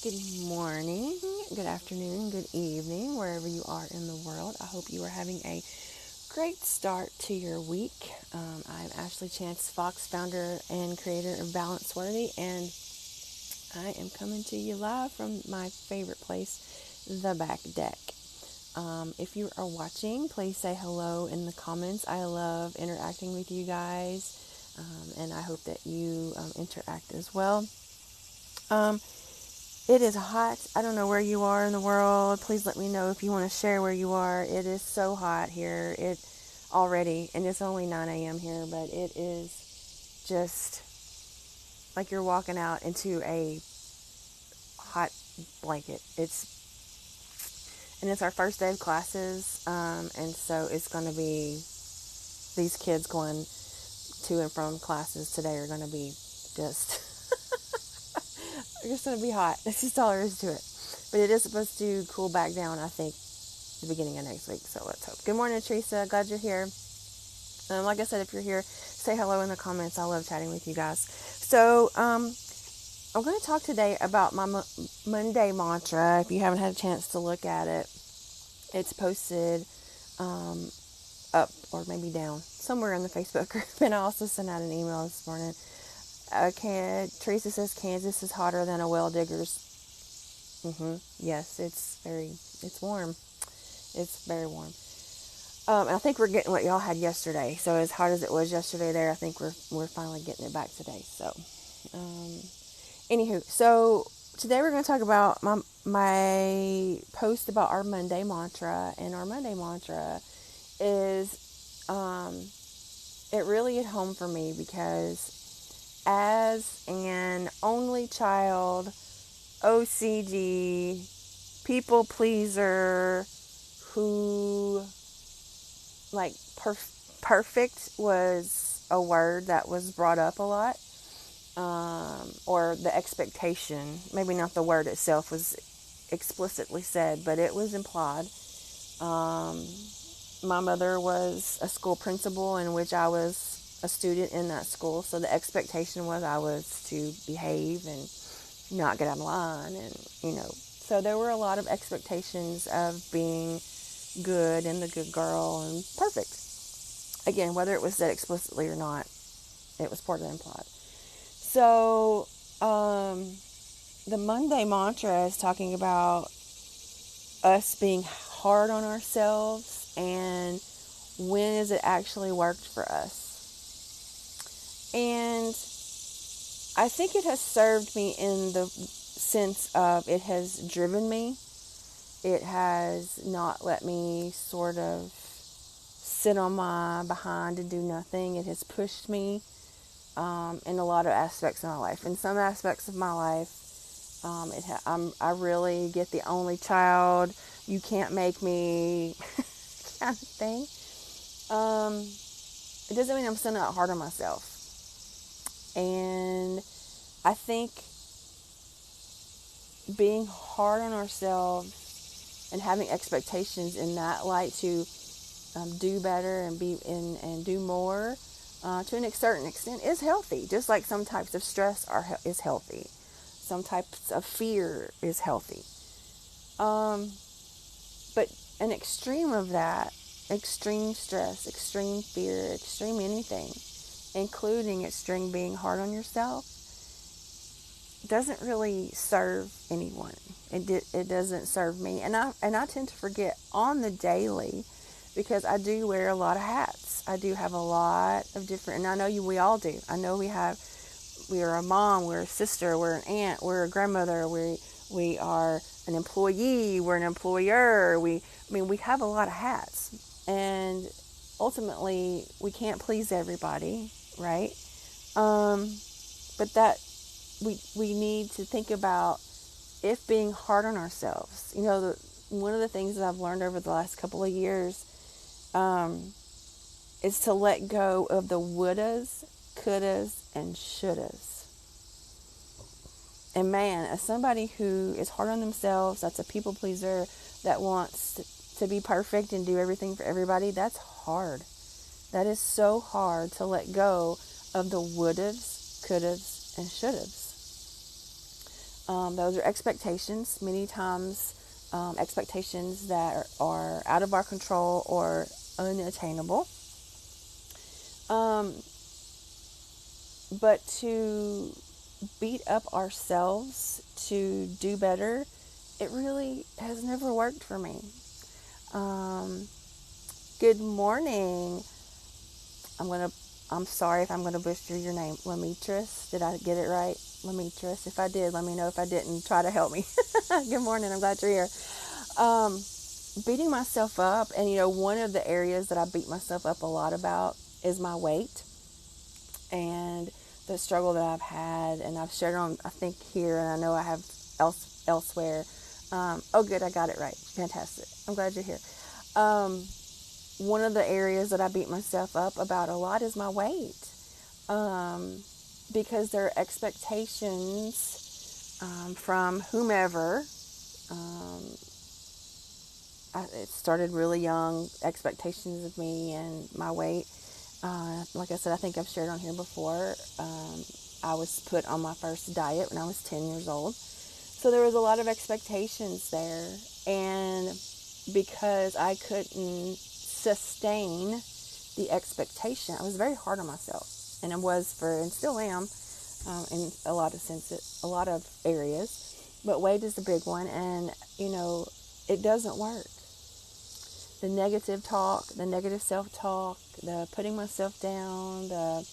Good morning, good afternoon, good evening, wherever you are in the world. I hope you are having a great start to your week. I'm Ashley Chance Fox, founder and creator of Balance Worthy, and I am coming to you live from my favorite place, the back deck. If you are watching, please say hello in the comments. I love interacting with you guys, and I hope that you interact as well. It is hot. I don't know where you are in the world. Please let me know if you want to share where you are. It is so hot here. It already, and it's only 9 a.m. here, but it is just like you're walking out into a hot blanket. And it's our first day of classes, and so it's going to be these kids going to and from classes today are going to be just it's going to be hot. That's just all there is to it. But it is supposed to cool back down, I think, the beginning of next week. So let's hope. Good morning, Teresa. Glad you're here. Like I said, if you're here, say hello in the comments. I love chatting with you guys. So I'm going to talk today about my Monday mantra. If you haven't had a chance to look at it, it's posted up or maybe down somewhere in the Facebook group. And I also sent out an email this morning. Teresa says Kansas is hotter than a well digger's. Yes, it's warm. It's very warm. And I think we're getting what y'all had yesterday. So as hot as it was yesterday there, I think we're finally getting it back today. So, anywho, so today we're going to talk about my post about our Monday mantra, and our Monday mantra is, it really hit home for me because as an only child, OCD, people pleaser, who, like, perfect was a word that was brought up a lot, or the expectation, maybe not the word itself was explicitly said, but it was implied. My mother was a school principal in which I was a student in that school, so the expectation was I was to behave and not get out of line, and so there were a lot of expectations of being good and the good girl and perfect. Again, whether it was said explicitly or not, it was part of the implied. So the Monday mantra is talking about us being hard on ourselves and when has it actually worked for us. And I think it has served me in the sense of it has driven me. It has not let me sort of sit on my behind and do nothing. It has pushed me in a lot of aspects of my life. In some aspects of my life, I really get the only child. You can't make me kind of thing. It doesn't mean I'm still not hard on myself. And I think being hard on ourselves and having expectations in that light to do better and and do more to a certain extent is healthy. Just like some types of stress is healthy, some types of fear is healthy. But an extreme of that, extreme stress, extreme fear, extreme anything, including extreme being hard on yourself, doesn't really serve anyone. It doesn't serve me, and I tend to forget on the daily because I do wear a lot of hats. I do have a lot of different, and I know we all do. I know we are a mom, we're a sister, we're an aunt, we're a grandmother, we are an employee, we're an employer. We have a lot of hats, and ultimately we can't please everybody, right? But that we need to think about if being hard on ourselves. One of the things that I've learned over the last couple of years is to let go of the wouldas, couldas, and shouldas. And man, as somebody who is hard on themselves, that's a people pleaser, that wants to be perfect and do everything for everybody, that's hard. That is so hard to let go of the would'ves, could'ves, and should'ves. Those are expectations, many times expectations that are out of our control or unattainable. But to beat up ourselves to do better, it really has never worked for me. Good morning. I'm gonna. I'm sorry if I'm gonna butcher your name, Lamitris. Did I get it right, Lamitris? If I did, let me know. If I didn't, try to help me. Good morning. I'm glad you're here. Beating myself up, and one of the areas that I beat myself up a lot about is my weight and the struggle that I've had, and I've shared on, I think, here, and I know I have elsewhere. Oh, good, I got it right. Fantastic. I'm glad you're here. One of the areas that I beat myself up about a lot is my weight, because there are expectations from whomever. It started really young, expectations of me and my weight. Like I said, I think I've shared on here before. I was put on my first diet when I was 10 years old. So there was a lot of expectations there. And because I couldn't sustain the expectation, I was very hard on myself. And I was and still am, in a lot of areas. But weight is the big one. And, it doesn't work. The negative talk, the negative self-talk, the putting myself down, the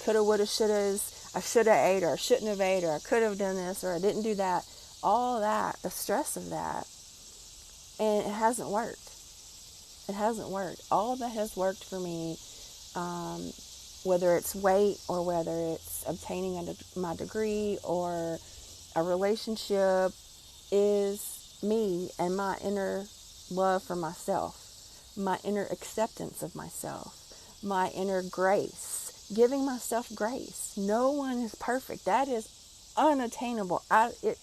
coulda, woulda, shouldas, I shoulda ate or I shouldn't have ate or I could have done this or I didn't do that, all that, the stress of that, and it hasn't worked. It hasn't worked. All that has worked for me, whether it's weight or whether it's obtaining my degree or a relationship, is me and my inner love for myself, my inner acceptance of myself, my inner grace, giving myself grace. No one is perfect. That is unattainable.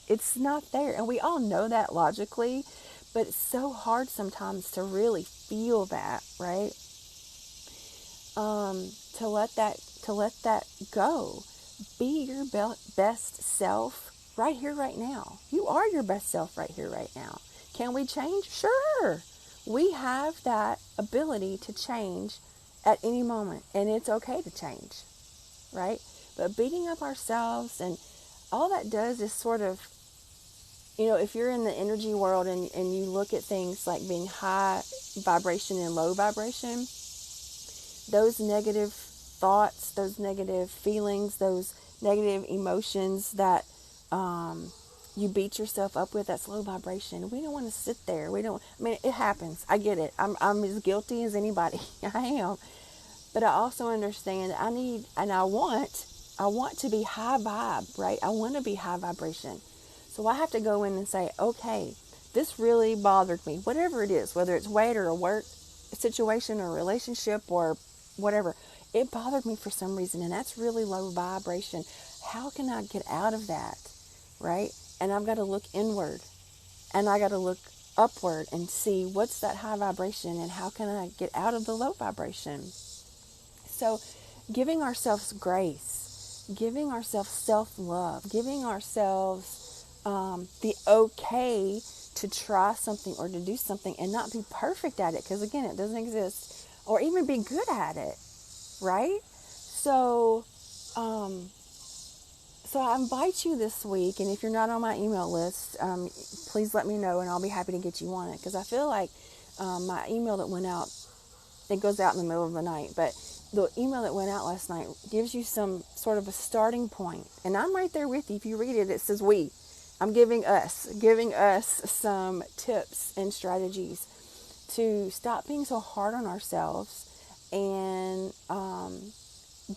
It's not there. And we all know that logically, but it's so hard sometimes to really feel that, right? To let that go. Be your best self right here, right now. You are your best self right here, right now. Can we change? Sure. We have that ability to change at any moment, and it's okay to change, right? But beating up ourselves, and all that does is sort of, if you're in the energy world and you look at things like being high vibration and low vibration, those negative thoughts, those negative feelings, those negative emotions that you beat yourself up with, that's low vibration. We don't want to sit there. It happens. I get it. I'm as guilty as anybody. I am. But I also understand I want to be high vibe, right? I want to be high vibration. So I have to go in and say, okay, this really bothered me. Whatever it is, whether it's weight or a work situation or a relationship or whatever, it bothered me for some reason, and that's really low vibration. How can I get out of that, right? And I've got to look inward, and I got to look upward and see what's that high vibration and how can I get out of the low vibration. So giving ourselves grace, giving ourselves self-love, giving ourselves the okay to try something or to do something and not be perfect at it, because again, it doesn't exist, or even be good at it, right? So I invite you this week, and if you're not on my email list, please let me know and I'll be happy to get you on it, because I feel like my email that went out, it goes out in the middle of the night, but the email that went out last night gives you some sort of a starting point, and I'm right there with you. If you read it, it says we. I'm giving us some tips and strategies to stop being so hard on ourselves and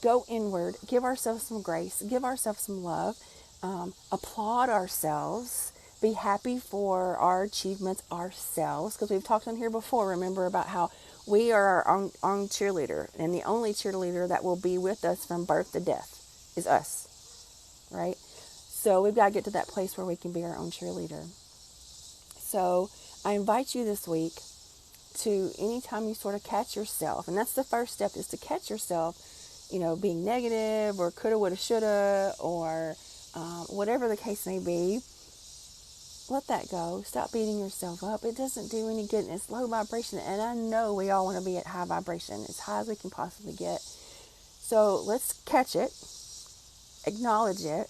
go inward, give ourselves some grace, give ourselves some love, applaud ourselves, be happy for our achievements ourselves, because we've talked on here before, remember, about how we are our own cheerleader, and the only cheerleader that will be with us from birth to death is us, right? So we've got to get to that place where we can be our own cheerleader. So I invite you this week to, anytime you sort of catch yourself, and that's the first step, is to catch yourself, being negative or coulda, woulda, shoulda, or whatever the case may be, let that go. Stop beating yourself up. It doesn't do any good. It's low vibration. And I know we all want to be at high vibration, as high as we can possibly get. So let's catch it, acknowledge it,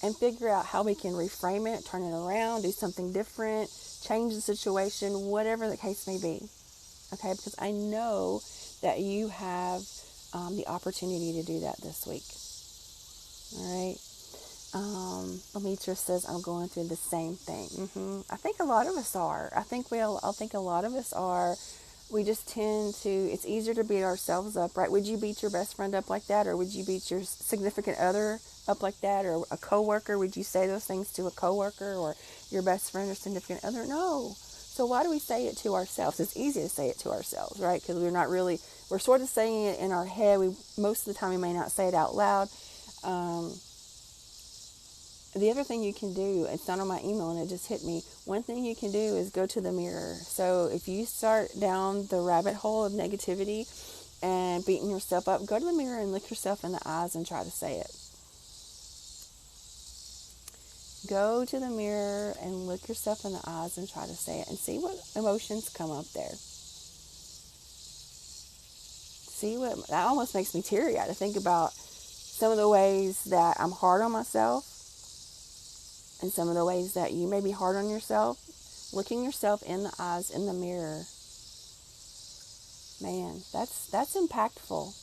and figure out how we can reframe it, turn it around, do something different, change the situation, whatever the case may be. Okay, because I know that you have the opportunity to do that this week. All right. Demetra says, I'm going through the same thing. I think a lot of us are. I think a lot of us are. We just tend to, it's easier to beat ourselves up, right? Would you beat your best friend up like that? Or would you beat your significant other up like that? Or a coworker? Would you say those things to a coworker or your best friend or significant other? No. So why do we say it to ourselves? It's easy to say it to ourselves, right? Because we're sort of saying it in our head. Most of the time we may not say it out loud. The other thing you can do, it's not on my email and it just hit me. One thing you can do is go to the mirror. So if you start down the rabbit hole of negativity and beating yourself up, go to the mirror and look yourself in the eyes and try to say it. Go to the mirror and look yourself in the eyes and try to say it and see what emotions come up there. That almost makes me teary-eyed to think about some of the ways that I'm hard on myself. And some of the ways that you may be hard on yourself, looking yourself in the eyes in the mirror. Man, that's impactful.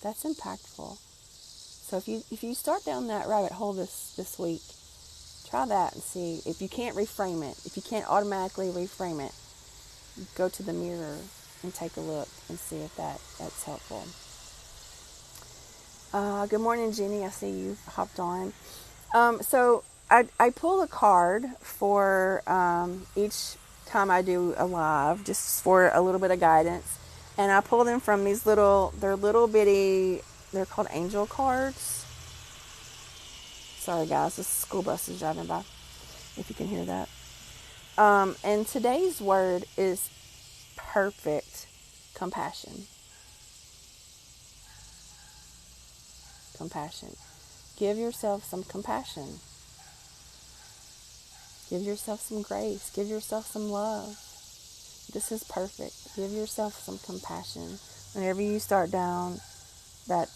That's impactful. So if you start down that rabbit hole this week, try that and see. If you can't reframe it, if you can't automatically reframe it, go to the mirror and take a look and see if that's helpful. Good morning, Jenny. I see you hopped on. So I pull a card for each time I do a live, just for a little bit of guidance. And I pull them from they're little bitty, they're called angel cards. Sorry guys, this school bus is driving by, if you can hear that. And today's word is perfect compassion. Compassion. Give yourself some compassion. Give yourself some grace. Give yourself some love. This is perfect. Give yourself some compassion. Whenever you start down that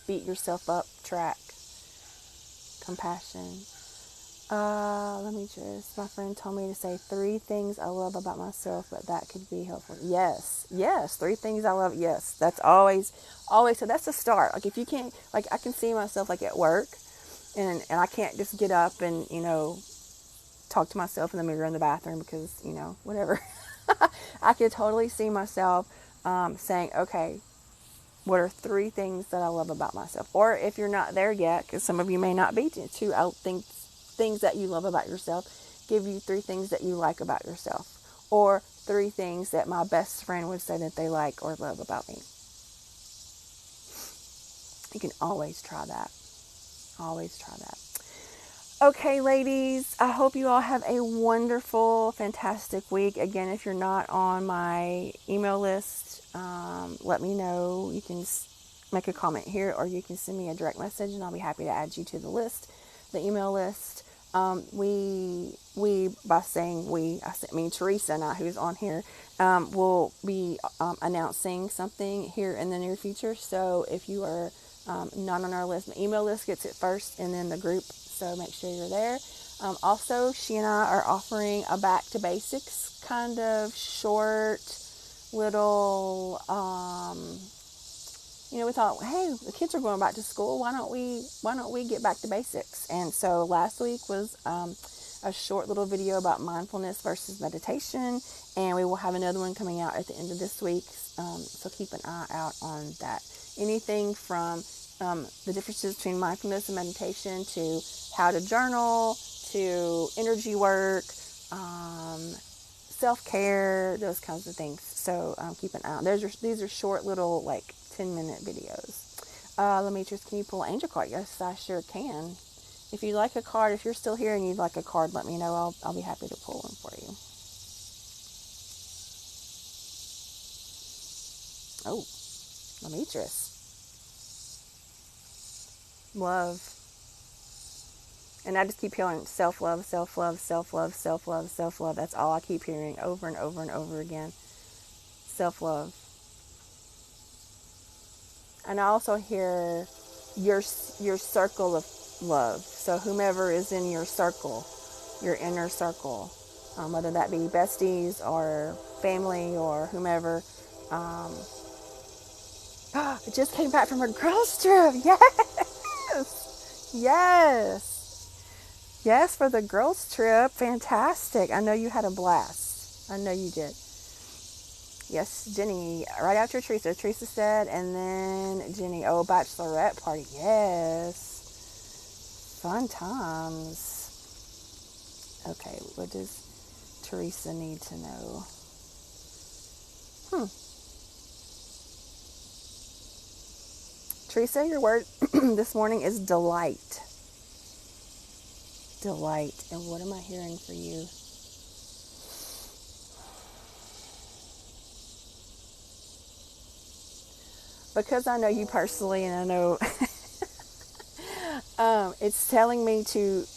beat yourself up track. Compassion. My friend told me to say 3 things I love about myself, but that could be helpful. Yes, 3 things I love. Yes, that's always, so that's a start. Like if you can't, like I can see myself like at work and I can't just get up and, talk to myself in the mirror in the bathroom because, whatever. I could totally see myself saying, okay, what are 3 things that I love about myself? Or if you're not there yet, because some of you may not be to things that you love about yourself, give you 3 things that you like about yourself. Or 3 things that my best friend would say that they like or love about me. You can always try that. Always try that. Okay, ladies, I hope you all have a wonderful, fantastic week. Again, if you're not on my email list, let me know. You can make a comment here or you can send me a direct message and I'll be happy to add you to the list, the email list. By saying we, I mean Teresa and I, who's on here, will be announcing something here in the near future. So if you are not on our list, the email list gets it first and then the group. So make sure you're there. Also, she and I are offering a back to basics kind of short little, we thought, hey, the kids are going back to school. Why don't we get back to basics? And so last week was a short little video about mindfulness versus meditation. And we will have another one coming out at the end of this week. So keep an eye out on that. Anything from the differences between mindfulness and meditation to how to journal, to energy work, self-care, those kinds of things. So keep an eye on. These are short little 10-minute videos. Demetrius, can you pull an angel card? Yes, I sure can. If you'd like a card, if you're still here and you'd like a card, let me know. I'll be happy to pull one for you. Oh, Demetrius. Love. And I just keep hearing self-love, self-love, self-love, self-love, self-love. That's all I keep hearing over and over and over again. Self-love. And I also hear your circle of love. So whomever is in your circle, your inner circle, whether that be besties or family or whomever. I just came back from a girls trip. Yes, yes, yes, for the girls trip. Fantastic. I know you had a blast. I know you did. Yes, Jenny, right after Teresa. Teresa said, and then Jenny, oh, bachelorette party. Yes. Fun times. Okay, what does Teresa need to know? Teresa, your word this morning is delight. Delight. And what am I hearing for you? Because I know you personally, and I know it's telling me to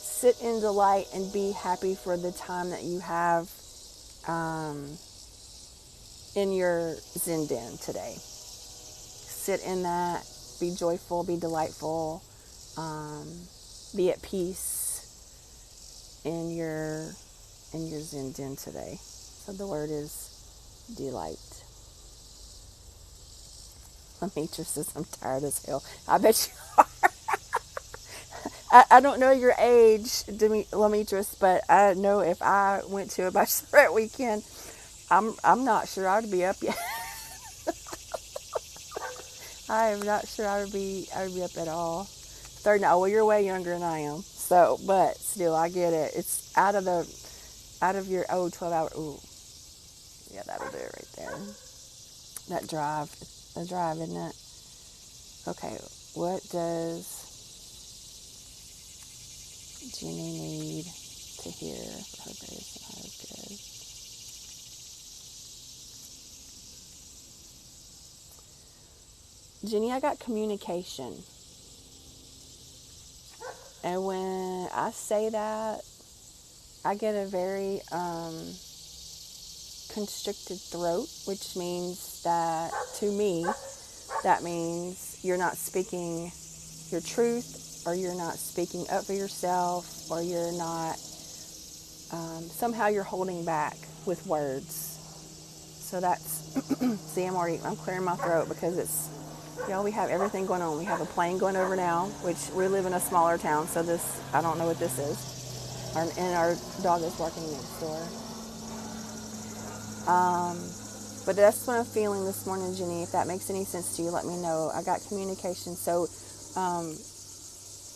sit in delight and be happy for the time that you have in your Zen den today. Sit in that, be joyful, be delightful, be at peace in your Zen den today. So the word is delight. Lamitra says, I'm tired as hell. I bet you are. I don't know your age, Lamitris, but I know if I went to a bachelorette weekend, I'm not sure I'd be up yet. I am not sure I would be up at all. Third, no, well, you're way younger than I am. So, but still, I get it. It's out of your 12 hour. Ooh, yeah, that'll do it right there. That drive, the drive, isn't it? Okay, what does Jenny need to hear for her grace and highest good? Jenny, I got communication. And when I say that, I get a very constricted throat, which means that, to me, that means you're not speaking your truth, or you're not speaking up for yourself, or you're not, somehow you're holding back with words. So that's, see, I'm clearing my throat because it's, we have everything going on. We have a plane going over now, which we live in a smaller town, so this, I don't know what this is. And our dog is barking next door. But that's what I'm feeling this morning, Jenny. If that makes any sense to you, let me know. I got communication. So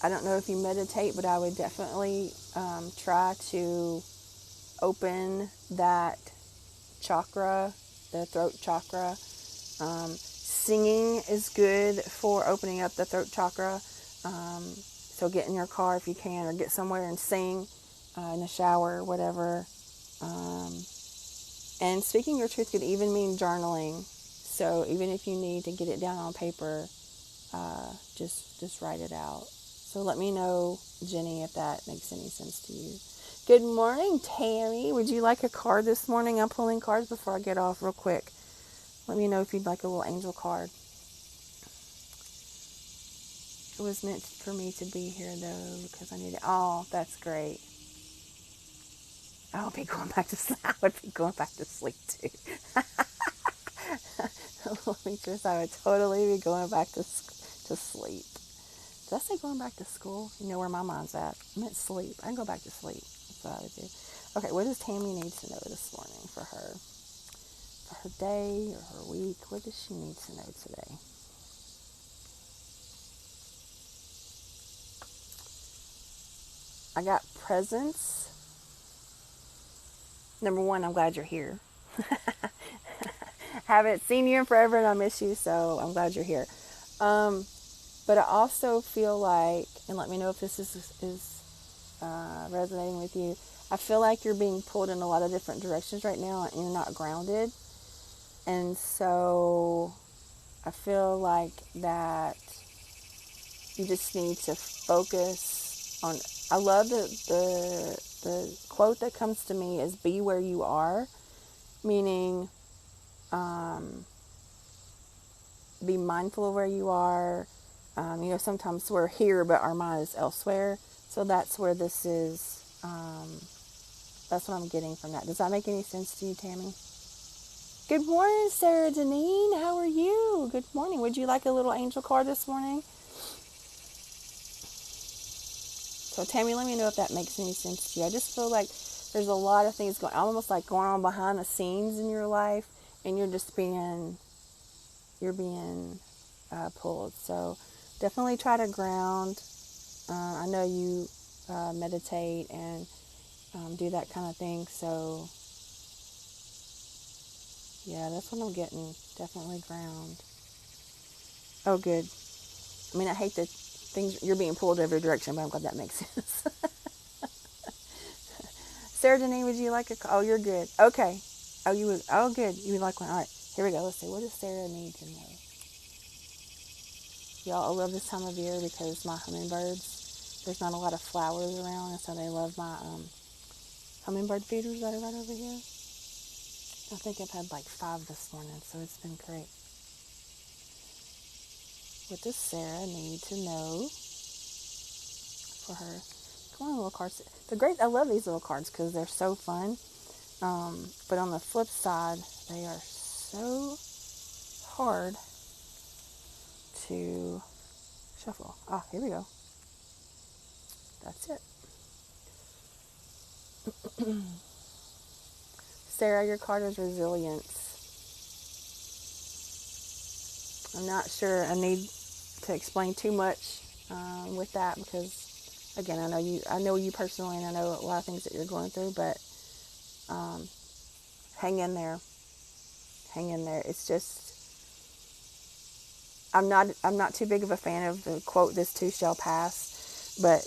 I don't know if you meditate, but I would definitely try to open that chakra, the throat chakra. Singing is good for opening up the throat chakra. So get in your car if you can, or get somewhere and sing in the shower, or whatever. And speaking your truth could even mean journaling. So even if you need to get it down on paper, just write it out. So let me know, Jenny, if that makes any sense to you. Good morning, Terry. Would you like a card this morning? I'm pulling cards before I get off real quick. Let me know if you'd like a little angel card. It was meant for me to be here, though, because I need it. Oh, that's great. I would be going back to sleep. I would be going back to sleep, too. I would totally be going back to sleep. Did I say going back to school? You know where my mind's at. I meant sleep. I can go back to sleep. That's what I would do. Okay, what does Tammy need to know this morning for her? For her day or her week? What does she need to know today? I got presents. Number one, I'm glad you're here. Haven't seen you in forever and I miss you, so I'm glad you're here. But I also feel like, and let me know if this is resonating with you, I feel like you're being pulled in a lot of different directions right now and you're not grounded. And so I feel like that You just need to focus on. I love the quote that comes to me is "Be where you are," meaning be mindful of where you are. Sometimes we're here, but our mind is elsewhere. So that's where this is. That's what I'm getting from that. Does that make any sense to you, Tammy? Good morning, Sarah Deneen. How are you? Good morning. Would you like a little angel card this morning? So, Tammy, let me know if that makes any sense to you. I just feel like there's a lot of things almost like going on behind the scenes in your life, and you're being pulled. So, definitely try to ground. I know you meditate and do that kind of thing. So, yeah, that's what I'm getting. Definitely ground. Oh, good. I mean, I hate that you're being pulled every direction, but I'm glad that makes sense. Sarah Denise, would you like oh, you're good. Okay. Oh, you would. Oh, good. You would like one. All right. Here we go. Let's see. What does Sarah need to know? Y'all, I love this time of year because my hummingbirds, there's not a lot of flowers around, and so they love my hummingbird feeders that are right over here. I think I've had like 5 this morning, so it's been great. What does Sarah need to know for her? Come on, little cards. I love these little cards because they're so fun. But on the flip side, they are so hard to shuffle. Ah, here we go. That's it. Sarah, your card is resilience. I'm not sure I need to explain too much with that because, again, I know you personally, and I know a lot of things that you're going through. But hang in there. Hang in there. It's just I'm not too big of a fan of the quote, "This too shall pass," but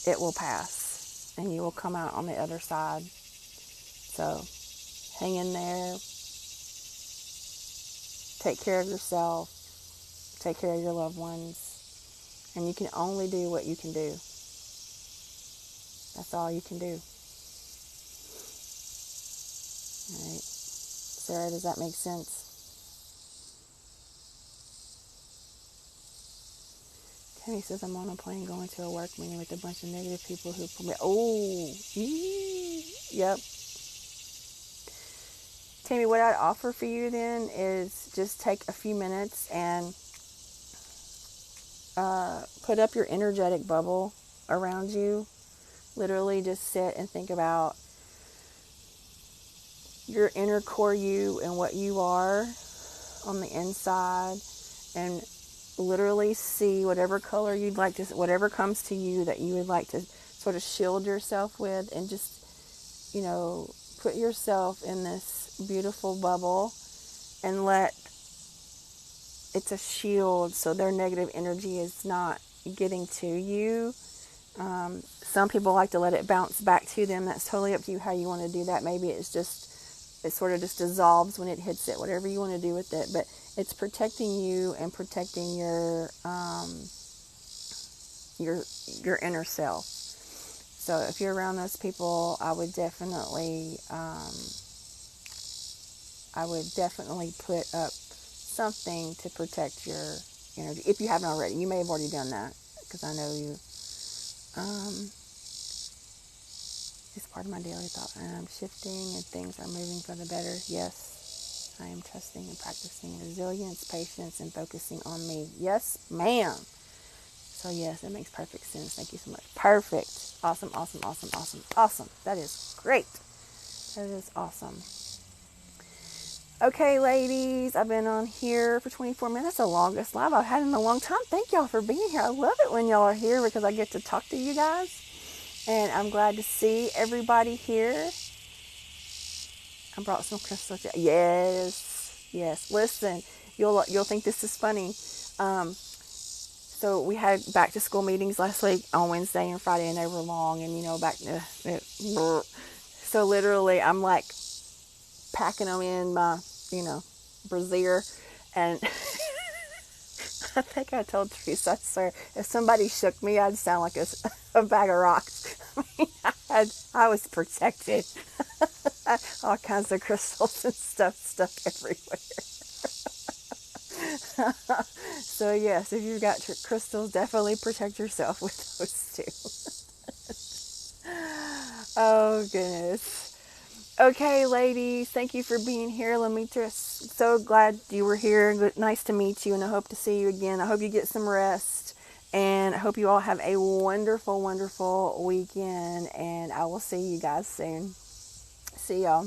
it will pass, and you will come out on the other side. So hang in there. Take care of yourself. Take care of your loved ones. And you can only do what you can do. That's all you can do. All right. Sarah, does that make sense? Tammy says, I'm on a plane going to a work meeting with a bunch of negative people who pull me. Oh, yep. Tammy, what I'd offer for you then is just take a few minutes and put up your energetic bubble around you. Literally just sit and think about your inner core you and what you are on the inside, and literally see whatever color you'd like to, whatever comes to you that you would like to sort of shield yourself with, and just, put yourself in this beautiful bubble and let it's a shield so their negative energy is not getting to you. Some people like to let it bounce back to them. That's totally up to you how you want to do that. Maybe it sort of just dissolves when it hits it, whatever you want to do with it. But it's protecting you and protecting your inner self. So if you're around those people, I would definitely put up something to protect your energy. If you haven't already, you may have already done that because I know you. It's part of my daily thought, and I'm shifting and things are moving for the better. Yes, I am trusting and practicing resilience, patience, and focusing on me. Yes, ma'am. So yes, it makes perfect sense. Thank you so much. Perfect. Awesome, awesome, awesome, awesome, awesome. That is great. That is awesome. Okay, ladies, I've been on here for 24 minutes, the longest live I've had in a long time. Thank y'all for being here. I love it when y'all are here because I get to talk to you guys. And I'm glad to see everybody here. I brought some crystals. Yes, yes. Listen, you'll think this is funny. So we had back to school meetings last week on Wednesday and Friday, and they were long. And so literally, I'm like packing them in my brassiere, and I think I told Teresa, I swear, if somebody shook me, I'd sound like a bag of rocks. I mean, I was protected. All kinds of crystals and stuff stuck everywhere. So yes, if you've got crystals, definitely protect yourself with those too. Oh goodness. Okay, ladies, thank you for being here. Lamitra, so glad you were here. Nice to meet you, and I hope to see you again. I hope you get some rest, and I hope you all have a wonderful, wonderful weekend, and I will see you guys soon. See y'all.